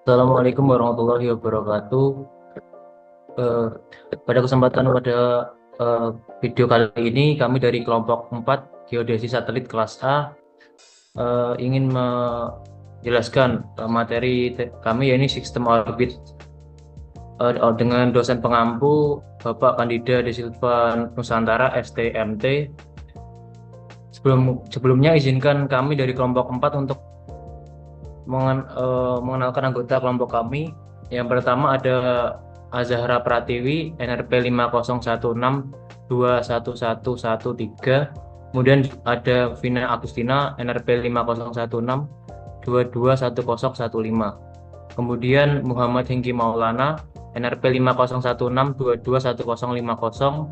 Assalamualaikum warahmatullahi wabarakatuh. Eh, Pada kesempatan eh, video kali ini, kami dari kelompok 4 Geodesi Satelit kelas A ingin menjelaskan kami, yaitu sistem orbit, dengan dosen pengampu Bapak Kandida De Silva Nusantara STMT. Sebelumnya izinkan kami dari kelompok 4 untuk mengenalkan anggota kelompok kami. Yang pertama ada Azahra Pratiwi, NRP 5016211113. Kemudian ada Vina Agustina, NRP 5016221015. Kemudian Muhammad Hengki Maulana, NRP 5016221050.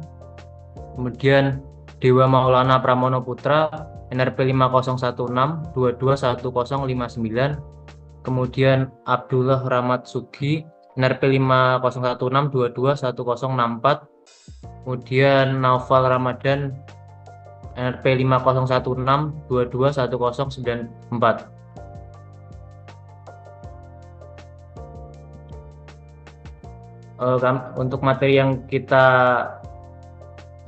Kemudian Dewa Maulana Pramono Putra, NRP 5016221059. Kemudian Abdullah Rahmat Sugi, NRP 5016221064. Kemudian Naufal Ramadan, NRP 5016221094. Untuk materi yang kita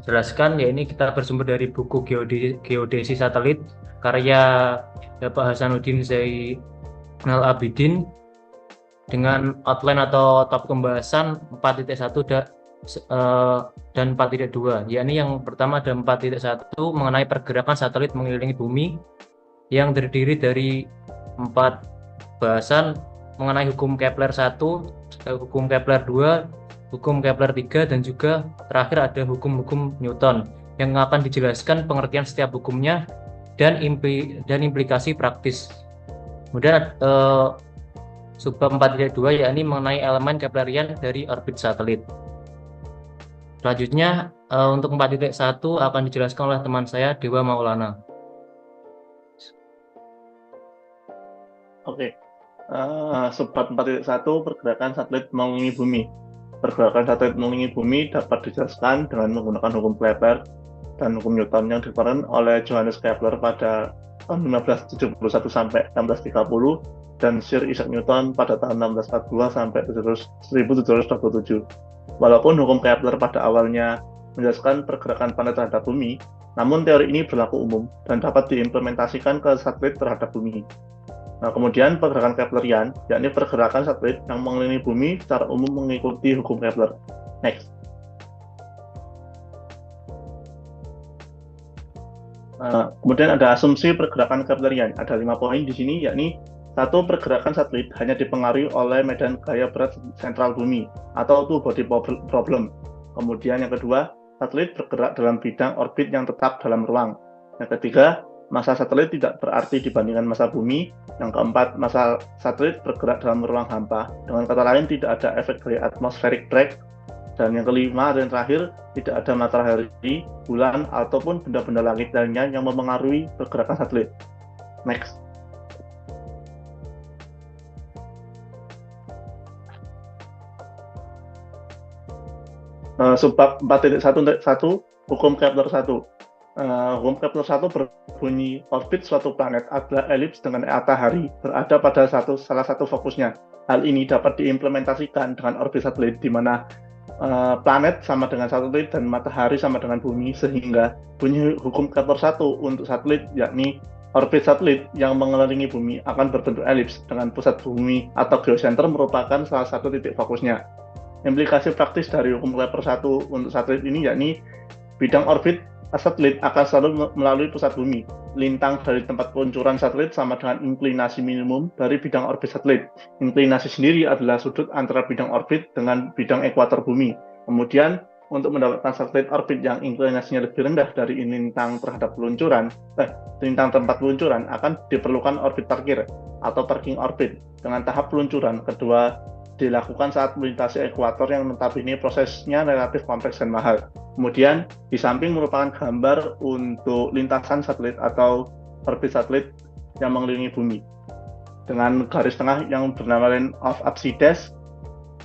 jelaskan, ya ini kita bersumber dari buku Geodesi Satelit karya Bapak Hasanuddin Zainal Abidin, dengan outline atau top pembahasan 4.1 dan 4.2. Yakni yang pertama ada 4.1 mengenai pergerakan satelit mengelilingi bumi, yang terdiri dari 4 bahasan mengenai hukum Kepler 1, hukum Kepler 2, hukum Kepler 3, dan juga terakhir ada hukum-hukum Newton, yang akan dijelaskan pengertian setiap hukumnya dan implikasi praktis. Kemudian subbab 4.2 yakni mengenai elemen Keplerian dari orbit satelit. Selanjutnya untuk 4.1 akan dijelaskan oleh teman saya, Dewa Maulana. Oke, subbab 4.1 pergerakan satelit mengelilingi bumi. Pergerakan satelit mengelilingi bumi dapat dijelaskan dengan menggunakan hukum Kepler dan hukum Newton yang dikeluarkan oleh Johannes Kepler pada tahun 1571 sampai 1630 dan Sir Isaac Newton pada tahun 1642 sampai 1727. Walaupun hukum Kepler pada awalnya menjelaskan pergerakan planet terhadap bumi, namun teori ini berlaku umum dan dapat diimplementasikan ke satelit terhadap bumi. Nah, kemudian pergerakan Keplerian, yakni pergerakan satelit yang mengelilingi bumi secara umum mengikuti hukum Kepler. Next. Kemudian ada asumsi pergerakan Keplerian. Ada 5 poin di sini, yakni 1. Pergerakan satelit hanya dipengaruhi oleh medan gaya berat sentral bumi atau two-body problem. Kemudian yang kedua, satelit bergerak dalam bidang orbit yang tetap dalam ruang. Yang ketiga, massa satelit tidak berarti dibandingkan massa bumi. Yang keempat, massa satelit bergerak dalam ruang hampa. Dengan kata lain, tidak ada efek dari atmospheric drag. Dan yang kelima dan terakhir, tidak ada matahari, bulan, ataupun benda-benda langit lainnya yang mempengaruhi pergerakan satelit. Next. Subbab 4.1 hukum Kepler 1. Hukum Kepler 1 berbunyi orbit suatu planet adalah elips dengan matahari berada pada salah satu fokusnya. Hal ini dapat diimplementasikan dengan orbit satelit di mana planet sama dengan satelit dan matahari sama dengan bumi, sehingga bunyi hukum Kepler 1 untuk satelit yakni orbit satelit yang mengelilingi bumi akan berbentuk elips dengan pusat bumi atau geocenter merupakan salah satu titik fokusnya. Implikasi praktis dari hukum Kepler 1 untuk satelit ini yakni bidang orbit satelit akan selalu melalui pusat bumi. Lintang dari tempat peluncuran satelit sama dengan inklinasi minimum dari bidang orbit satelit. Inklinasi sendiri adalah sudut antara bidang orbit dengan bidang ekuator bumi. Kemudian, untuk mendapatkan satelit orbit yang inklinasinya lebih rendah dari lintang tempat peluncuran akan diperlukan orbit parkir atau parking orbit. Dengan tahap peluncuran kedua dilakukan saat melintasi ekuator yang notabene prosesnya relatif kompleks dan mahal. Kemudian, di samping merupakan gambar untuk lintasan satelit atau orbit satelit yang mengelilingi bumi dengan garis tengah yang bernama line of Apsides,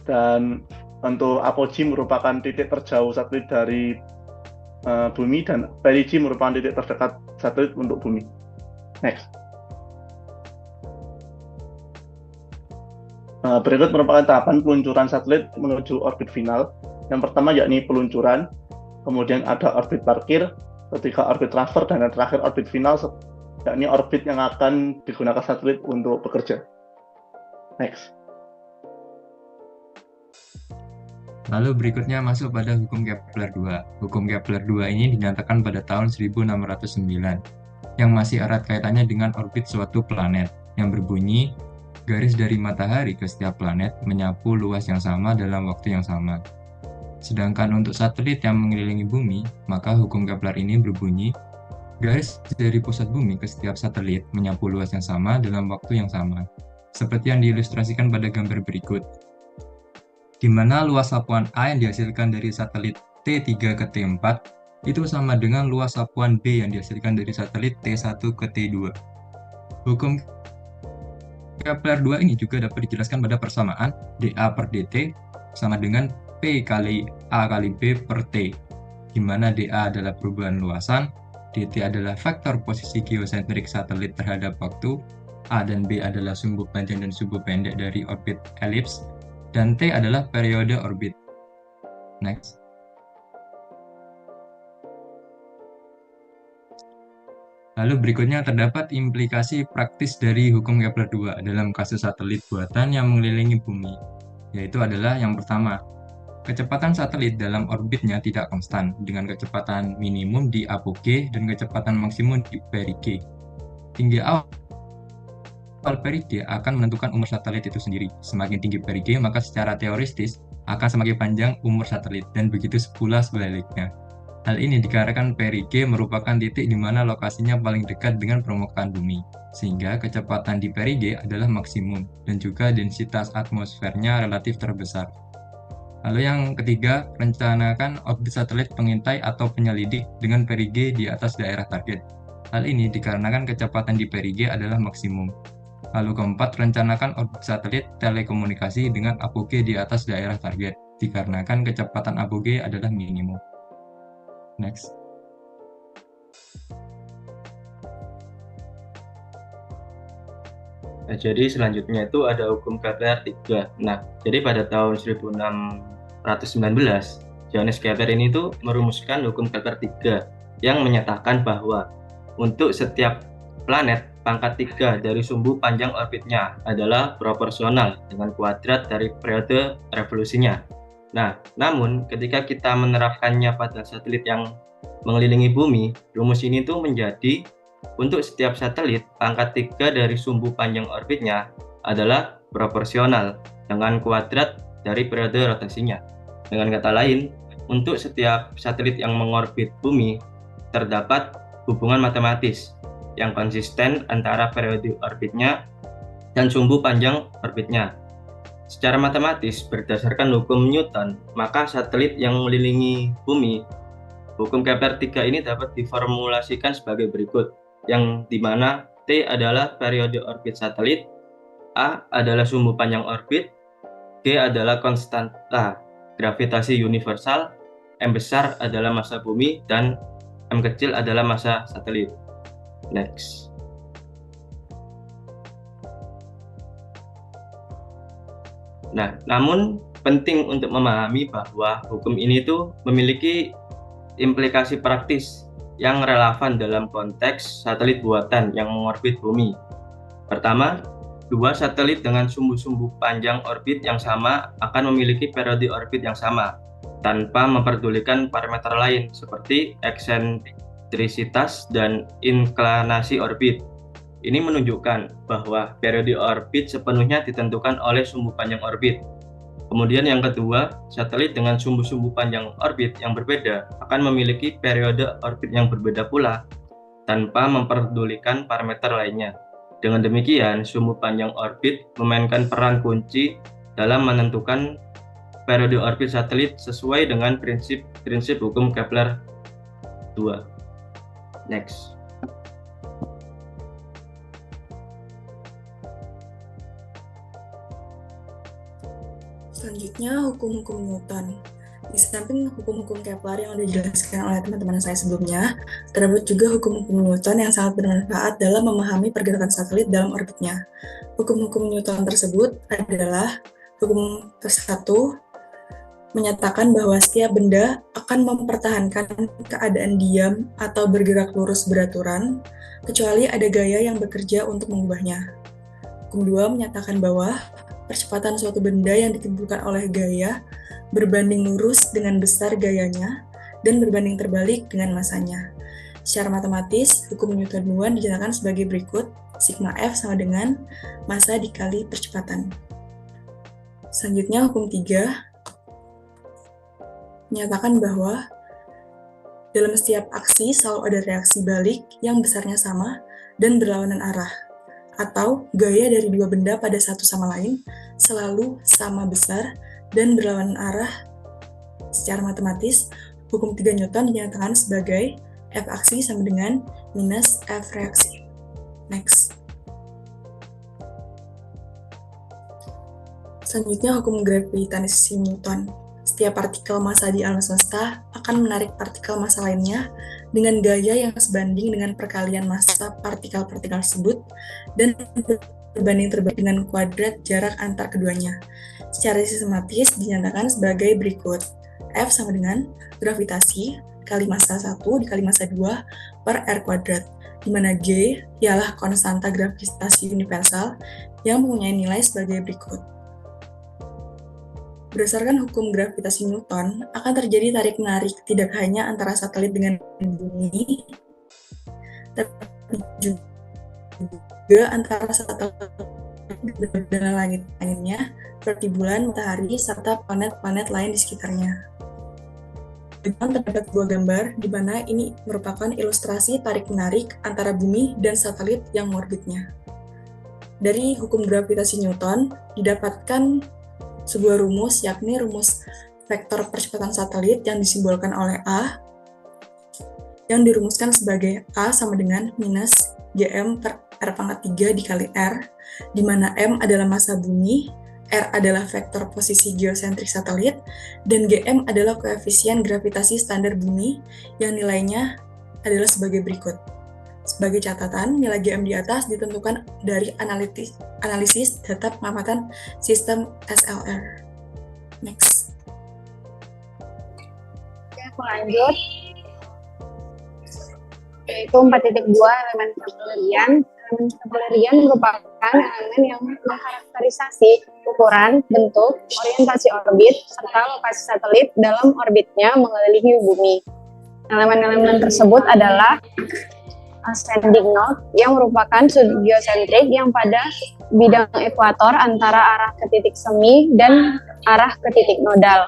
dan untuk apogee merupakan titik terjauh satelit dari bumi, dan perigee merupakan titik terdekat satelit untuk bumi. Next. Berikut merupakan tahapan peluncuran satelit menuju orbit final. Yang pertama yakni peluncuran, kemudian ada orbit parkir, ketiga orbit transfer, dan yang terakhir orbit final, yakni orbit yang akan digunakan satelit untuk bekerja. Next. Lalu berikutnya masuk pada hukum Kepler 2. Hukum Kepler 2 ini dinyatakan pada tahun 1609, yang masih erat kaitannya dengan orbit suatu planet, yang berbunyi, garis dari matahari ke setiap planet menyapu luas yang sama dalam waktu yang sama. Sedangkan untuk satelit yang mengelilingi bumi, maka hukum Kepler ini berbunyi, garis dari pusat bumi ke setiap satelit menyapu luas yang sama dalam waktu yang sama, seperti yang diilustrasikan pada gambar berikut, di mana luas sapuan A yang dihasilkan dari satelit T3 ke T4 itu sama dengan luas sapuan B yang dihasilkan dari satelit T1 ke T2. Hukum Kepler 2 ini juga dapat dijelaskan pada persamaan dA per dt sama dengan P kali A kali B per T, di mana dA adalah perubahan luasan, dt adalah vektor posisi geosentrik satelit terhadap waktu, A dan B adalah sumbu panjang dan sumbu pendek dari orbit elips, dan T adalah periode orbit. Next. Lalu berikutnya terdapat implikasi praktis dari hukum Kepler 2 dalam kasus satelit buatan yang mengelilingi bumi, yaitu adalah yang pertama, kecepatan satelit dalam orbitnya tidak konstan dengan kecepatan minimum di apogee dan kecepatan maksimum di perigee. Tinggi awal perigee akan menentukan umur satelit itu sendiri. Semakin tinggi perigee, maka secara teoretis akan semakin panjang umur satelit, dan begitu pula sebaliknya. Hal ini dikarenakan perigee merupakan titik di mana lokasinya paling dekat dengan permukaan bumi, sehingga kecepatan di perigee adalah maksimum, dan juga densitas atmosfernya relatif terbesar. Lalu yang ketiga, rencanakan orbit satelit pengintai atau penyelidik dengan perigee di atas daerah target. Hal ini dikarenakan kecepatan di perigee adalah maksimum. Lalu keempat, rencanakan orbit satelit telekomunikasi dengan apogee di atas daerah target, dikarenakan kecepatan apogee adalah minimum. Next. Nah, jadi selanjutnya itu ada hukum Kepler 3. Nah, jadi pada tahun 1619, Johannes Kepler ini tuh merumuskan hukum Kepler 3 yang menyatakan bahwa untuk setiap planet, pangkat 3 dari sumbu panjang orbitnya adalah proporsional dengan kuadrat dari periode revolusinya. Nah, namun ketika kita menerapkannya pada satelit yang mengelilingi bumi, rumus ini tuh menjadi untuk setiap satelit, pangkat 3 dari sumbu panjang orbitnya adalah proporsional dengan kuadrat dari periode rotasinya. Dengan kata lain, untuk setiap satelit yang mengorbit bumi, terdapat hubungan matematis yang konsisten antara periode orbitnya dan sumbu panjang orbitnya. Secara matematis, berdasarkan hukum Newton, maka satelit yang mengelilingi bumi, hukum Kepler 3 ini dapat diformulasikan sebagai berikut, yang dimana T adalah periode orbit satelit, A adalah sumbu panjang orbit, G adalah konstanta gravitasi universal, M besar adalah massa bumi, dan M kecil adalah massa satelit. Next. Nah, namun penting untuk memahami bahwa hukum ini tuh memiliki implikasi praktis yang relevan dalam konteks satelit buatan yang mengorbit bumi. Pertama, dua satelit dengan sumbu-sumbu panjang orbit yang sama akan memiliki periode orbit yang sama, tanpa memperdulikan parameter lain seperti eksentrisitas dan inklinasi orbit. Ini menunjukkan bahwa periode orbit sepenuhnya ditentukan oleh sumbu panjang orbit. Kemudian yang kedua, satelit dengan sumbu-sumbu panjang orbit yang berbeda akan memiliki periode orbit yang berbeda pula, tanpa memperdulikan parameter lainnya. Dengan demikian, sumbu panjang orbit memainkan peran kunci dalam menentukan periode orbit satelit sesuai dengan prinsip hukum Kepler 2. Next. Selanjutnya, hukum-hukum Newton. Di samping hukum-hukum Kepler yang sudah dijelaskan oleh teman-teman saya sebelumnya, terdapat juga hukum-hukum Newton yang sangat bermanfaat dalam memahami pergerakan satelit dalam orbitnya. Hukum-hukum Newton tersebut adalah hukum ke-1 menyatakan bahwa setiap benda akan mempertahankan keadaan diam atau bergerak lurus beraturan, kecuali ada gaya yang bekerja untuk mengubahnya. Hukum 2 menyatakan bahwa percepatan suatu benda yang ditimbulkan oleh gaya berbanding lurus dengan besar gayanya dan berbanding terbalik dengan masanya. Secara matematis, hukum Newton 2 dinyatakan sebagai berikut, sigma F sama dengan massa dikali percepatan. Selanjutnya, hukum 3 menyatakan bahwa dalam setiap aksi selalu ada reaksi balik yang besarnya sama dan berlawanan arah, atau gaya dari dua benda pada satu sama lain selalu sama besar dan berlawanan arah. Secara matematis, hukum 3 Newton dinyatakan sebagai F aksi sama dengan minus F reaksi. Next. Selanjutnya, hukum gravitasi Newton. Setiap partikel massa di alam semesta akan menarik partikel massa lainnya dengan gaya yang sebanding dengan perkalian massa partikel-partikel tersebut dan berbanding terbalik dengan kuadrat jarak antar keduanya. Secara sistematis dinyatakan sebagai berikut. F sama dengan gravitasi kali massa 1 dikali massa 2 per R kuadrat, di mana G ialah konstanta gravitasi universal yang mempunyai nilai sebagai berikut. Berdasarkan hukum gravitasi Newton, akan terjadi tarik-menarik tidak hanya antara satelit dengan bumi, tapi juga antara satelit dan langit lainnya, seperti bulan, matahari, serta planet-planet lain di sekitarnya. Terdapat dua gambar, di mana ini merupakan ilustrasi tarik-menarik antara bumi dan satelit yang mengorbitnya. Dari hukum gravitasi Newton, didapatkan sebuah rumus, yakni rumus vektor percepatan satelit yang disimbolkan oleh A, yang dirumuskan sebagai A sama dengan minus Gm per R pangkat 3 dikali R, di mana M adalah massa bumi, R adalah vektor posisi geosentrik satelit, dan Gm adalah koefisien gravitasi standar bumi yang nilainya adalah sebagai berikut. Sebagai catatan, nilai GM di atas ditentukan dari analisis data pengamatan sistem SLR. Next. Oke, aku lanjut. Yaitu 4.2 elemen Keplerian. Elemen Keplerian merupakan elemen yang mengkarakterisasi ukuran, bentuk, orientasi orbit, serta lokasi satelit dalam orbitnya mengelilingi bumi. Elemen-elemen tersebut adalah ascending node yang merupakan sudut geosentrik yang pada bidang ekuator antara arah ke titik semi dan arah ke titik nodal.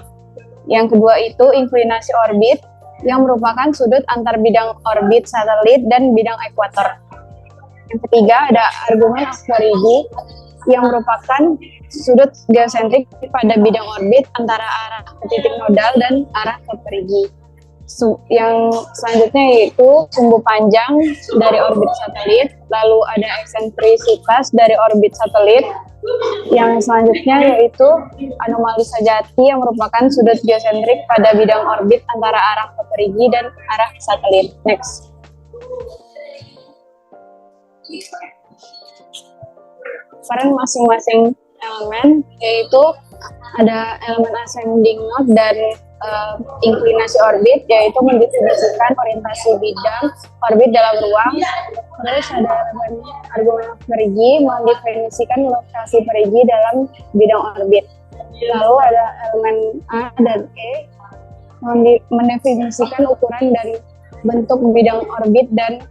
Yang kedua itu inklinasi orbit yang merupakan sudut antar bidang orbit satelit dan bidang ekuator. Yang ketiga ada argumen of perigee yang merupakan sudut geosentrik pada bidang orbit antara arah ke titik nodal dan arah ke perigee. Yang selanjutnya yaitu sumbu panjang dari orbit satelit, lalu ada eksentrisitas dari orbit satelit. Yang selanjutnya yaitu anomali Sajati yang merupakan sudut geosentrik pada bidang orbit antara arah ke perigi dan arah ke satelit. Next. Peran masing-masing elemen yaitu ada elemen ascending node dan inklinasi orbit, yaitu mendefinisikan orientasi bidang orbit dalam ruang. Terus ada elemen argumen of perigi mendefinisikan lokasi perigi dalam bidang orbit. Lalu ada elemen A dan E mendefinisikan ukuran dan bentuk bidang orbit, dan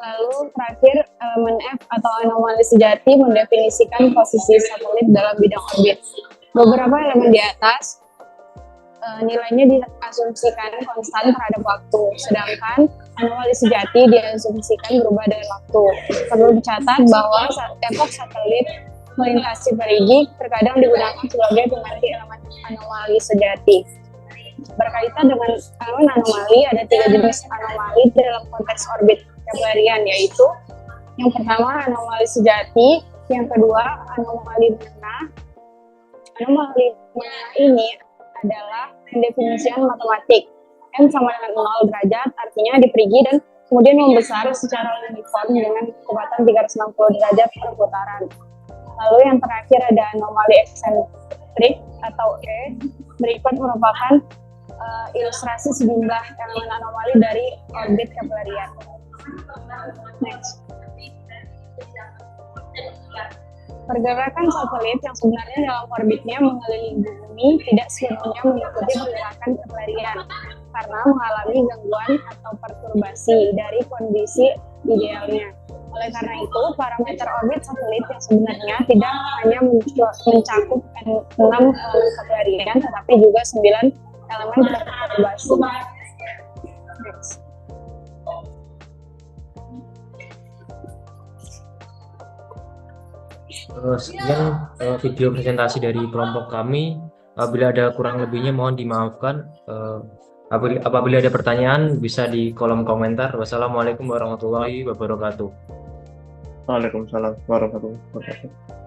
lalu terakhir elemen F atau anomali sejati mendefinisikan posisi satelit dalam bidang orbit. Beberapa elemen di atas nilainya diasumsikan konstan terhadap waktu, sedangkan anomali sejati diasumsikan berubah dengan waktu. Perlu dicatat bahwa epoch satelit melintasi perigi terkadang digunakan sebagai pengganti elemen anomali sejati. Berkaitan dengan elemen anomali, ada 3 jenis anomali dalam konteks orbit Keplerian, yaitu yang pertama anomali sejati, yang kedua anomali menengah. Anomali menengah ini adalah pendefinisian matematik. M sama dengan 0 derajat, artinya di perigi dan kemudian membesar secara uniform dengan kecepatan 360 derajat per putaran. Lalu yang terakhir ada anomali eksentrik atau E. Berikut merupakan ilustrasi sejumlah elemen anomali dari orbit Keplerian. Next. Pergerakan satelit yang sebenarnya dalam orbitnya mengelilingi bumi tidak sepenuhnya mengikuti pergerakan Keplerian karena mengalami gangguan atau perturbasi dari kondisi idealnya. Oleh karena itu, parameter orbit satelit yang sebenarnya tidak hanya mencakup 6 elemen Keplerian, tetapi juga 9 elemen perturbasi. Next. Sekian video presentasi dari kelompok kami. Apabila ada kurang lebihnya mohon dimaafkan. Apabila ada pertanyaan bisa di kolom komentar. Wassalamualaikum warahmatullahi wabarakatuh. Waalaikumsalam warahmatullahi wabarakatuh.